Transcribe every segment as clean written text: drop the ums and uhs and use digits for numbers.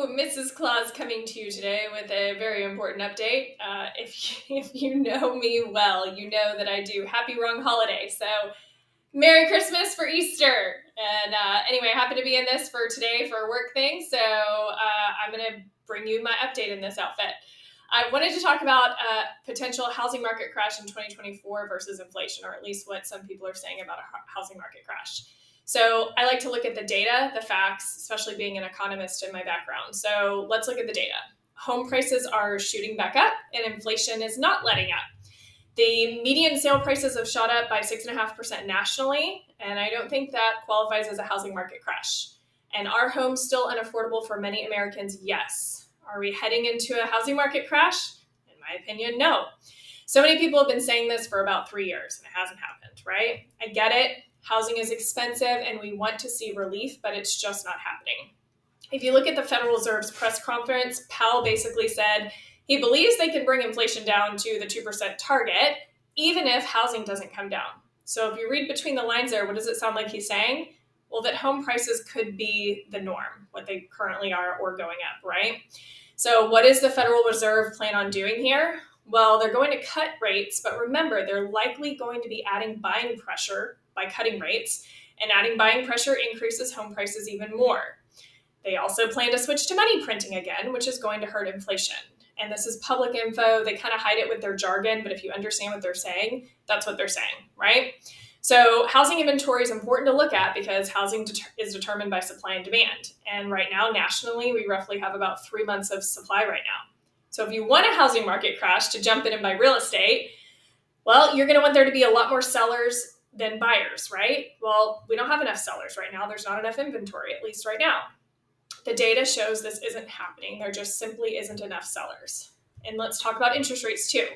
Mrs. Claus coming to you today with a very important update. If you know me well, you know that I do Happy Wrong Holiday. So, Merry Christmas for Easter. And anyway, I happen to be in this for today for a work thing. So, I'm going to bring you my update in this outfit. I wanted to talk about potential housing market crash in 2024 versus inflation, or at least what some people are saying about a housing market crash. So I like to look at the data, the facts, especially being an economist in my background. So let's look at the data. Home prices are shooting back up and inflation is not letting up. The median sale prices have shot up by 6.5% nationally, and I don't think that qualifies as a housing market crash. And are homes still unaffordable for many Americans? Yes. Are we heading into a housing market crash? In my opinion, no. So many people have been saying this for about 3 years, and it hasn't happened, right? I get it. Housing is expensive and we want to see relief, but it's just not happening. If you look at the Federal Reserve's press conference, Powell basically said he believes they can bring inflation down to the 2% target, even if housing doesn't come down. So if you read between the lines there, what does it sound like he's saying? Well, that home prices could be the norm, what they currently are, or going up, right? So what does the Federal Reserve plan on doing here? Well, they're going to cut rates, but remember, they're likely going to be adding buying pressure by cutting rates, and adding buying pressure increases home prices even more. They also plan to switch to money printing again, which is going to hurt inflation. And this is public info. They kind of hide it with their jargon, but if you understand what they're saying, that's what they're saying, right? So housing inventory is important to look at because housing is determined by supply and demand. And right now, nationally, we roughly have about 3 months of supply right now. So if you want a housing market crash to jump in and buy real estate, well, you're going to want there to be a lot more sellers than buyers, right? Well, we don't have enough sellers right now. There's not enough inventory, at least right now. The data shows this isn't happening. There just simply isn't enough sellers. And let's talk about interest rates too.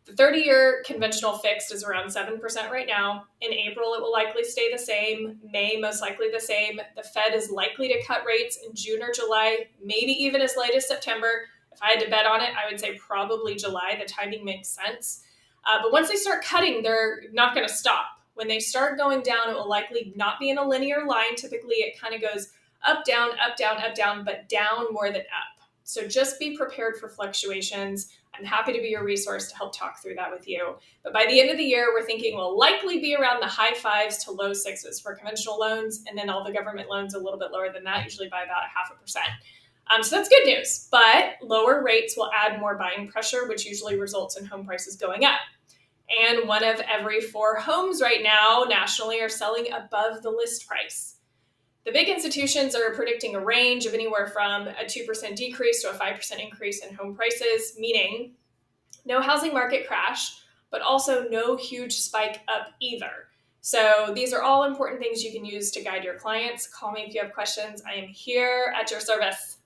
The 30-year conventional fixed is around 7% right now. In April, it will likely stay the same. May, most likely the same. The Fed is likely to cut rates in June or July, maybe even as late as September. If I had to bet on it, I would say probably July. The timing makes sense. But once they start cutting, they're not going to stop. When they start going down, it will likely not be in a linear line. Typically, it kind of goes up, down, up, down, up, down, but down more than up. So just be prepared for fluctuations. I'm happy to be your resource to help talk through that with you. But by the end of the year, we're thinking we'll likely be around the high 5s to low 6s for conventional loans, and then all the government loans a little bit lower than that, usually by about 0.5%. So that's good news, but lower rates will add more buying pressure, which usually results in home prices going up. And 1 of every 4 homes right now nationally are selling above the list price. The big institutions are predicting a range of anywhere from a 2% decrease to a 5% increase in home prices, meaning no housing market crash, but also no huge spike up either. So these are all important things you can use to guide your clients. Call me if you have questions. I am here at your service.